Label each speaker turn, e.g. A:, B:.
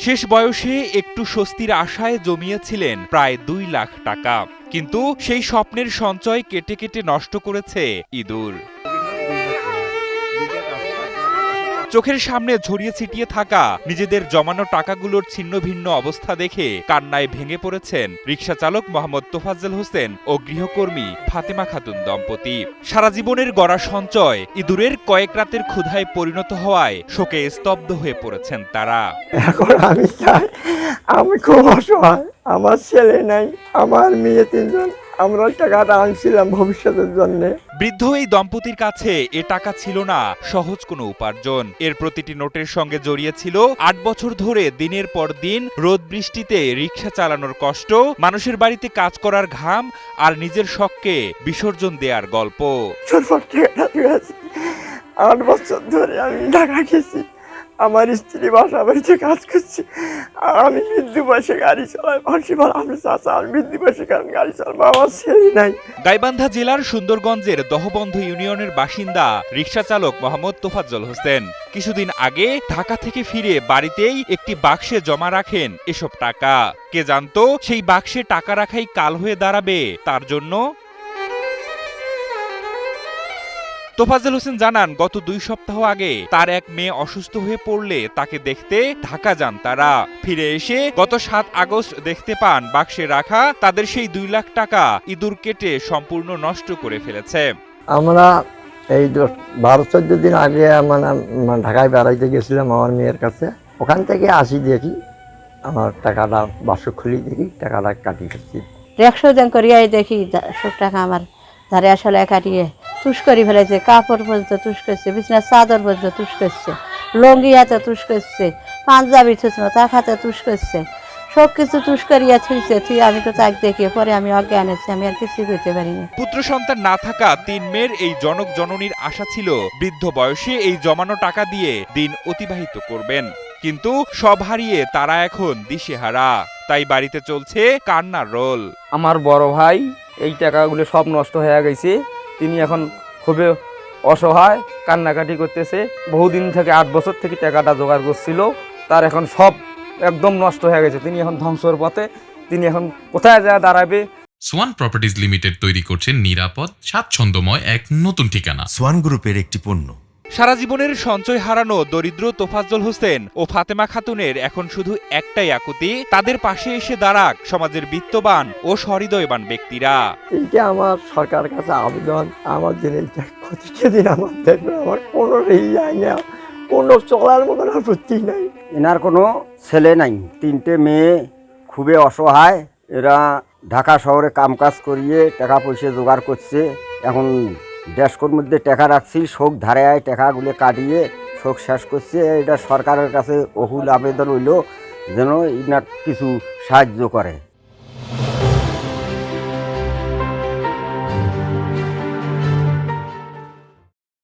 A: শেষ বয়সে একটু স্বস্তির আশায় জমিয়েছিলেন প্রায় 2 লাখ টাকা, কিন্তু সেই স্বপ্নের সঞ্চয় কেটে কেটে নষ্ট করেছে ইঁদুর। চোখের সামনে ছড়িয়ে ছিটিয়ে থাকা নিজেদের জমানো টাকাগুলোর ছিন্ন ভিন্ন অবস্থা দেখে কান্নায় ভেঙে পড়েছেন রিকশা চালক মোহাম্মদ তোফাজ্জল হোসেন ও গৃহকর্মী ফাতেমা খাতুন দম্পতি। সারা জীবনের গড়া সঞ্চয় ইঁদুরের কয়েক রাতের ক্ষুধায় পরিণত হওয়ায় শোকে স্তব্ধ হয়ে পড়েছেন তারা।
B: এখন আমি চাই, আমি খুব অসহায়, আমার ছেলে নাই, আমার মেয়ে 3 জন, আমরা টাকাটা আনছিলাম ভবিষ্যতের জন্য।
A: বৃদ্ধ এই দম্পতির কাছে এ টাকা ছিল না সহজ কোনো উপার্জন। এর প্রতিটি নোটের সঙ্গে জড়িয়ে ছিল 8 বছর ধরে দিনের পর দিন রোদ বৃষ্টিতে রিকশা চালানোর কষ্ট, মানুষের বাড়িতে কাজ করার ঘাম আর নিজের শখকে বিসর্জন দেওয়ার গল্প।
B: 8 বছর ধরে আমি ঢাকা গেছি, আমার স্ত্রী বাসা বাড়িতে কাজ করছে, আর আমি বৃদ্ধ বয়সে গাড়ি চালাই। আমি চাচা, আমি বৃদ্ধ বয়সে গাড়ি চালাবো, আমার ছেলে নাই।
A: গাইবান্ধা জেলার সুন্দরগঞ্জের দহবন্ধ ইউনিয়নের বাসিন্দা রিকশা চালক মোহাম্মদ তোফাজ্জল হোসেন কিছুদিন আগে ঢাকা থেকে ফিরে বাড়িতেই একটি বাক্সে জমা রাখেন এসব টাকা। কে জানতো সেই বাক্সে টাকা রাখাই কাল হয়ে দাঁড়াবে তার জন্য। তোফাজ্জল হোসেন জানান, গত 2 সপ্তাহ আগে তার এক মেয়ে অসুস্থ হয়ে পড়লে তাকে দেখতে ঢাকা যান তারা। ফিরে এসে গত 7 আগস্ট দেখতে পান বাক্সে রাখা তাদের সেই 2 লাখ টাকা ইঁদুর কেটে সম্পূর্ণ নষ্ট করে ফেলেছে।
B: আমরা এই 12-14 দিন আগে ঢাকায় বেড়াইতে গেছিলাম আমার মেয়ের কাছে। ওখান থেকে আসি, দেখি আমার টাকাটা বাক্স খুলি, দেখি টাকাটা কাটি ফেলছি।
C: 100 জন করিয়া দেখি সব টাকা আমার ধারে আসলে কাটিয়ে তুষ করে ফেলেছে। কাপড় পর্যন্ত তুষ করছে, বিছানার চাদর পর্যন্ত তুষ করছে, লঙ্গি হাতে তুষ করছে, পাঞ্জাবি থুসনো তার হাতে তুষ করছে, সব কিছু তুষ করিয়া থুইছে। আমি তো তাক দেখিয়ে পরে আমি অজ্ঞান আছি, আমি আর কিছু করতে পারিনি।
A: পুত্র সন্তান না থাকা 3 মেয়ের এই জনক জননীর আশা ছিল বৃদ্ধ বয়সে এই জমানো টাকা দিয়ে দিন অতিবাহিত করবেন, কিন্তু সব হারিয়ে তারা এখন দিশেহারা। তাই বাড়িতে চলছে কান্নার রোল।
D: আমার বড় ভাই এই টাকাগুলো সব নষ্ট হয়ে গেছে, তিনি এখন খুবই অসহায়, কান্নাকাটি করতেছে। বহুদিন থেকে 8 বছর থেকে টাকাটা জোগাড় করছিল, তার এখন সব একদম নষ্ট হয়ে গেছে। তিনি এখন ধ্বংসর পথে, তিনি এখন কোথায় যায় দাঁড়াবে।
E: সোয়ান প্রপার্টিজ লিমিটেড তৈরি করছে নিরাপদ, স্বাচ্ছন্দ্যময় এক নতুন ঠিকানা।
F: সোয়ান গ্রুপের একটি পণ্য।
A: সারা জীবনের সঞ্চয় হারানো দরিদ্র তোফাজ্জল হোসেন ও ফাতেমা খাতুনের এখন শুধু একটাই আকুতি, তাদের পাশে এসে দাঁড়াক সমাজের বিত্তবান ও সহৃদয়বান ব্যক্তিরা।
B: এইটা আমার সরকারের কাছে আবেদন, আমার জিনিসটা ক্ষতিকে দিন আমার দেখবে, আমার কোনো রেহাই না, কোনো চলার মতন আপত্তি নাই।
G: এনার কোনো ছেলে নাই, 3টে মেয়ে, খুবই অসহায়। এরা ঢাকা শহরে কামকাজ করিয়ে টাকা পয়সা জোগাড় করছে। এখন ড্যাশকোর মধ্যে টাকা রাখছি, শোক ধারে আয় টাকাগুলো কাটিয়ে শোক শেষ করছে। এটা সরকারের কাছে অহুল আবেদন হইল যেন ইনার কিছু সাহায্য করে।